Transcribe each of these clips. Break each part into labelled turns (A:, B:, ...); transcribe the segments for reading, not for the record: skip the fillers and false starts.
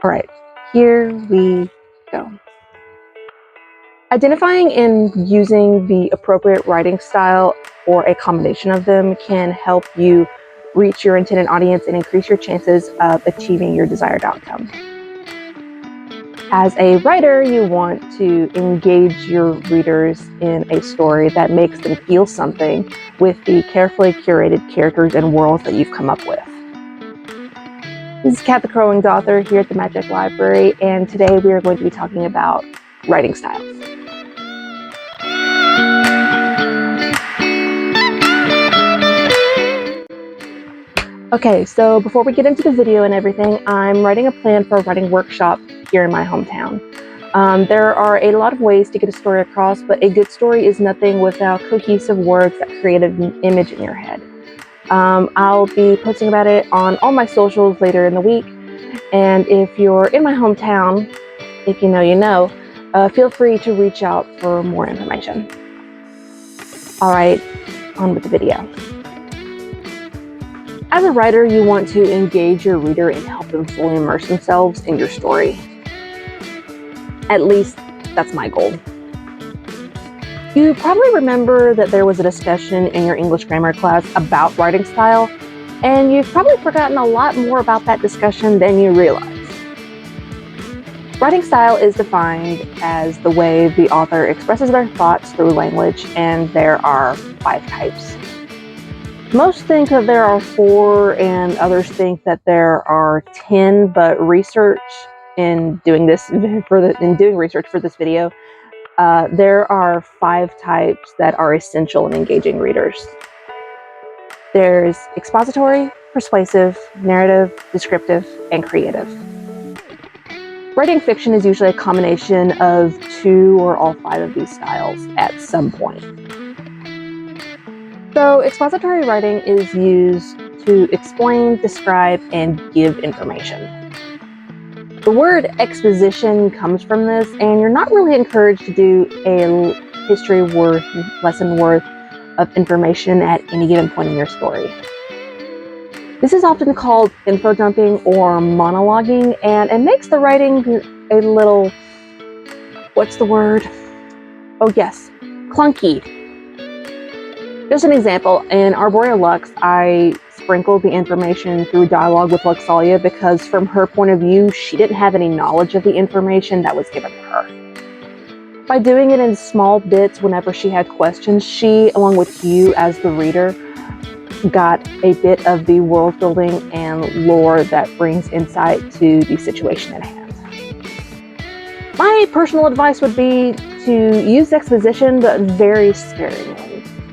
A: All right, here we go. Identifying and using the appropriate writing style or a combination of them can help you reach your intended audience and increase your chances of achieving your desired outcome. As a writer, you want to engage your readers in a story that makes them feel something with the carefully curated characters and worlds that you've come up with. This is Kat the Crowing's author here at the Magic Library, and today we are going to be talking about writing styles. Okay, so before we get into the video and everything, I'm writing a plan for a writing workshop here in my hometown. There are a lot of ways to get a story across, but a good story is nothing without cohesive words that create an image in your head. I'll be posting about it on all my socials later in the week, and if you're in my hometown, if you know, you know, feel free to reach out for more information. All right, on with the video. As a writer, you want to engage your reader and help them fully immerse themselves in your story. At least, that's my goal. You probably remember that there was a discussion in your English grammar class about writing style, and you've probably forgotten a lot more about that discussion than you realize. Writing style is defined as the way the author expresses their thoughts through language, and there are 5 types. Most think that there are 4, and others think that there are 10, but research in doing research for this video, there are 5 types that are essential in engaging readers. There's expository, persuasive, narrative, descriptive, and creative. Writing fiction is usually a combination of 2 or all 5 of these styles at some point. So, expository writing is used to explain, describe, and give information. The word exposition comes from this, and you're not really encouraged to do a history lesson worth of information at any given point in your story. This is often called info dumping or monologuing, and it makes the writing a little, what's the word? Oh yes, clunky. Just an example, in Arboriah Lux, I sprinkled the information through dialogue with Luxalia because from her point of view, she didn't have any knowledge of the information that was given to her. By doing it in small bits whenever she had questions, she, along with you as the reader, got a bit of the world building and lore that brings insight to the situation at hand. My personal advice would be to use exposition, but very sparingly.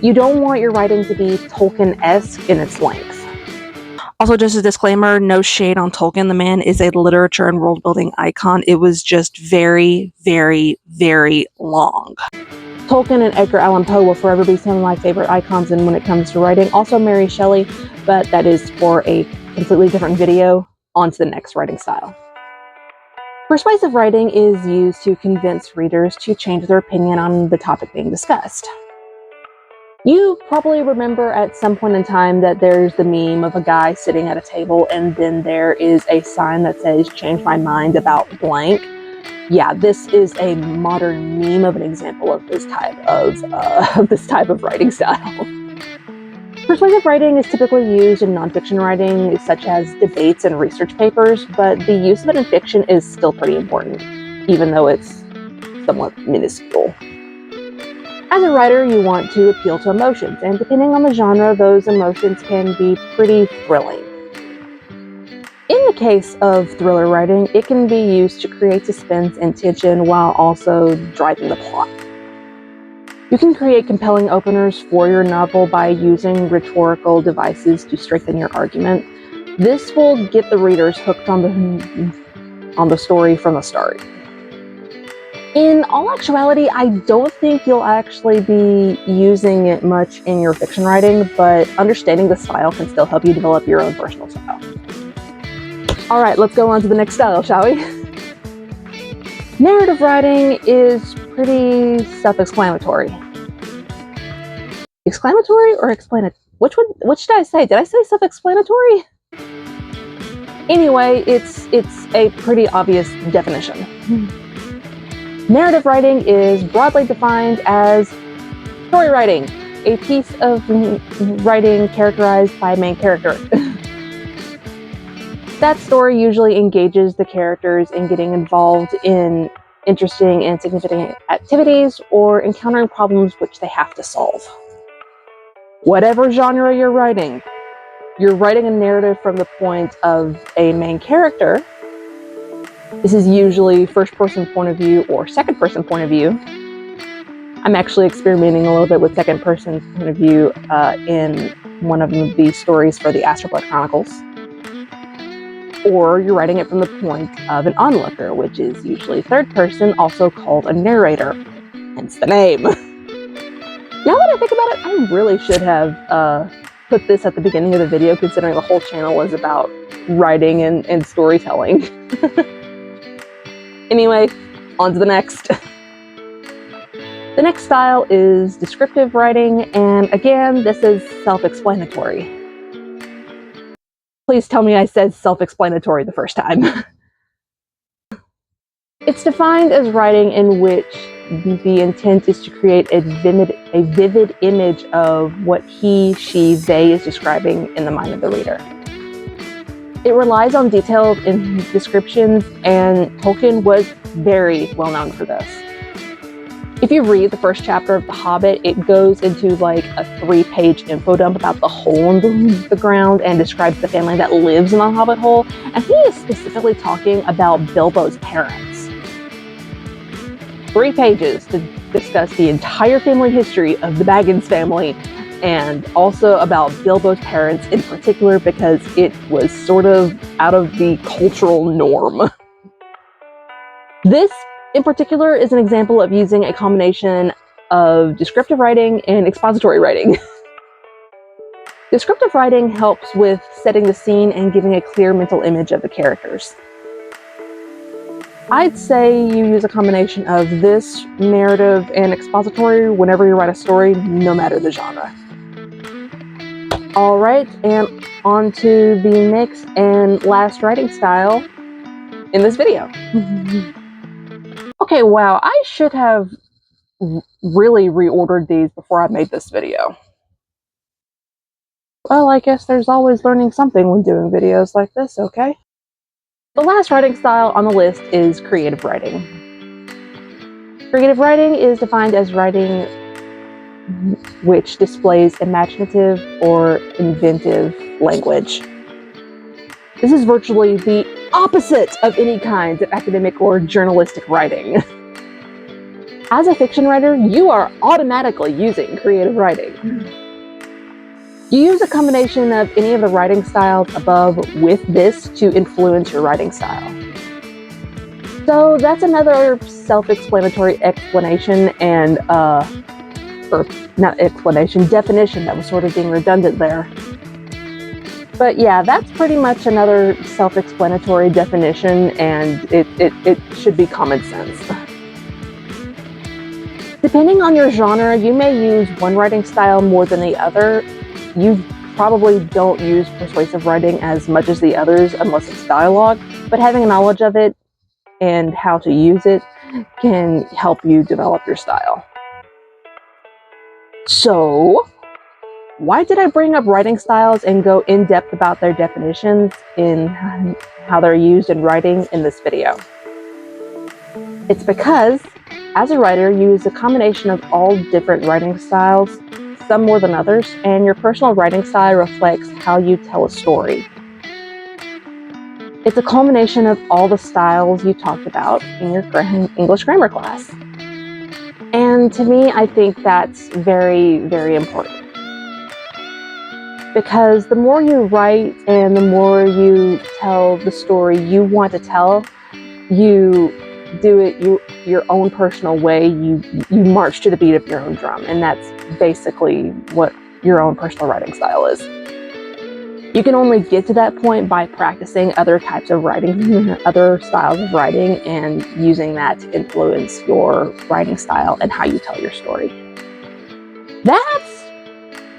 A: You don't want your writing to be Tolkien-esque in its length. Also, just a disclaimer, no shade on Tolkien. The man is a literature and world-building icon. It was just very, very, very long. Tolkien and Edgar Allan Poe will forever be some of my favorite icons when it comes to writing. Also Mary Shelley, but that is for a completely different video. On to the next writing style. Persuasive writing is used to convince readers to change their opinion on the topic being discussed. You probably remember at some point in time that there's the meme of a guy sitting at a table and then there is a sign that says, "Change my mind about blank." Yeah, this is a modern meme of an example of this type of writing style. Persuasive writing is typically used in nonfiction writing, such as debates and research papers, but the use of it in fiction is still pretty important, even though it's somewhat minuscule. As a writer, you want to appeal to emotions, and depending on the genre, those emotions can be pretty thrilling. In the case of thriller writing, it can be used to create suspense and tension while also driving the plot. You can create compelling openers for your novel by using rhetorical devices to strengthen your argument. This will get the readers hooked on the story from the start. In all actuality, I don't think you'll actually be using it much in your fiction writing, but understanding the style can still help you develop your own personal style. All right, let's go on to the next style, shall we? Narrative writing is pretty self-explanatory. Exclamatory or explanatory? Which should I say? Did I say self-explanatory? Anyway, it's a pretty obvious definition. Narrative writing is broadly defined as story writing, a piece of writing characterized by a main character. That story usually engages the characters in getting involved in interesting and significant activities or encountering problems which they have to solve. Whatever genre you're writing a narrative from the point of a main character. This is usually first-person point of view or second-person point of view. I'm actually experimenting a little bit with second-person point of view in one of the stories for the Astral Chronicles. Or you're writing it from the point of an onlooker, which is usually third person, also called a narrator, hence the name. Now that I think about it, I really should have put this at the beginning of the video, considering the whole channel is about writing and storytelling. Anyway, on to the next. The next style is descriptive writing, and again, this is self-explanatory. Please tell me I said self-explanatory the first time. It's defined as writing in which the intent is to create a vivid image of what he, she, they is describing in the mind of the reader. It relies on detailed descriptions, and Tolkien was very well known for this. If you read the first chapter of The Hobbit, it goes into like a 3-page info dump about the hole in the ground and describes the family that lives in the Hobbit hole, and he is specifically talking about Bilbo's parents. 3 pages to discuss the entire family history of the Baggins family, and also about Bilbo's parents in particular, because it was sort of out of the cultural norm. This in particular is an example of using a combination of descriptive writing and expository writing. Descriptive writing helps with setting the scene and giving a clear mental image of the characters. I'd say you use a combination of this narrative and expository whenever you write a story, no matter the genre. Alright, and on to the next and last writing style in this video. Okay, wow, I should have really reordered these before I made this video. Well, I guess there's always learning something when doing videos like this, okay? The last writing style on the list is creative writing. Creative writing is defined as writing which displays imaginative or inventive language. This is virtually the opposite of any kind of academic or journalistic writing. As a fiction writer, you are automatically using creative writing. You use a combination of any of the writing styles above with this to influence your writing style. So that's another self-explanatory explanation and, or not explanation, definition that was sort of being redundant there. But yeah, that's pretty much another self-explanatory definition, and it should be common sense. Depending on your genre, you may use one writing style more than the other. You probably don't use persuasive writing as much as the others unless it's dialogue, but having a knowledge of it and how to use it can help you develop your style. So, why did I bring up writing styles and go in depth about their definitions in how they're used in writing in this video? It's because, as a writer, you use a combination of all different writing styles, some more than others, and your personal writing style reflects how you tell a story. It's a culmination of all the styles you talked about in your English grammar class. And to me, I think that's very, very important. Because the more you write and the more you tell the story you want to tell, you do it your own personal way. You march to the beat of your own drum, and that's basically what your own personal writing style is. You can only get to that point by practicing other types of writing, other styles of writing, and using that to influence your writing style and how you tell your story. That's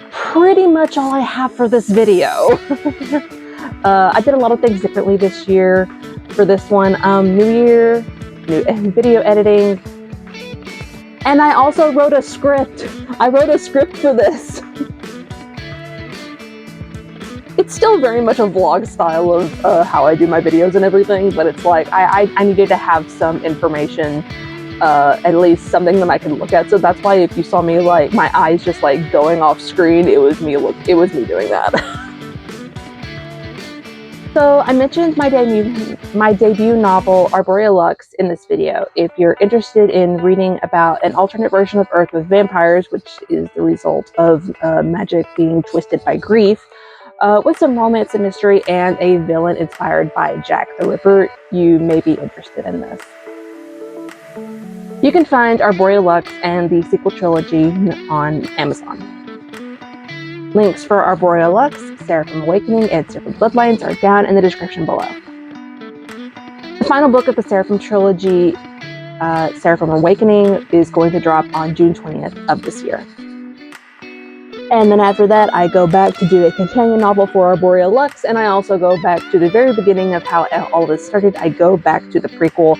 A: pretty much all I have for this video. I did a lot of things differently this year for this one. New year, new video editing. And I also wrote a script. I wrote a script for this. It's still very much a vlog style of how I do my videos and everything, but it's like I needed to have some information, at least something that I can look at. So that's why if you saw me like my eyes just like going off screen, it was me doing that. So I mentioned my debut novel, Arboriah Lux, in this video. If you're interested in reading about an alternate version of Earth with vampires, which is the result of magic being twisted by grief, with some romance and mystery and a villain inspired by Jack the Ripper, you may be interested in this. You can find Arboriah Lux and the sequel trilogy on Amazon. Links for Arboriah Lux, Seraphim Awakening, and Seraphim Bloodlines are down in the description below. The final book of the Seraphim trilogy, Seraphim Awakening, is going to drop on June 20th of this year. And then after that, I go back to do a companion novel for Arboriah Lux, and I also go back to the very beginning of how all this started. I go back to the prequel.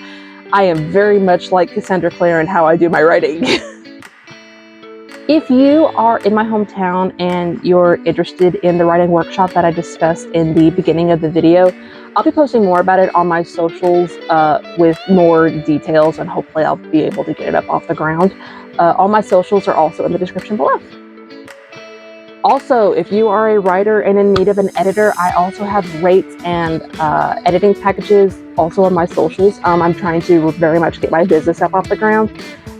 A: I am very much like Cassandra Clare in how I do my writing. If you are in my hometown and you're interested in the writing workshop that I discussed in the beginning of the video, I'll be posting more about it on my socials with more details, and hopefully I'll be able to get it up off the ground. All my socials are also in the description below. Also, if you are a writer and in need of an editor, I also have rates and editing packages also on my socials. I'm trying to very much get my business up off the ground.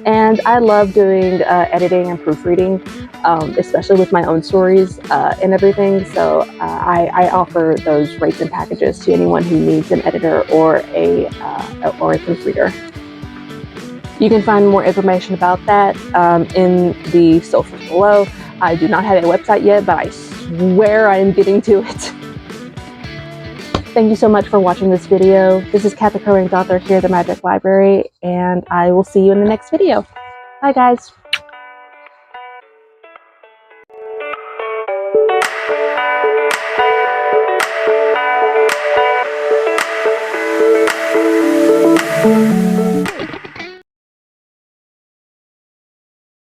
A: And I love doing editing and proofreading, especially with my own stories and everything. So I offer those rates and packages to anyone who needs an editor or a proofreader. You can find more information about that in the socials below. I do not have a website yet, but I swear I am getting to it. Thank you so much for watching this video. This is Kat the Current Author here at the Magic Library, and I will see you in the next video. Bye, guys.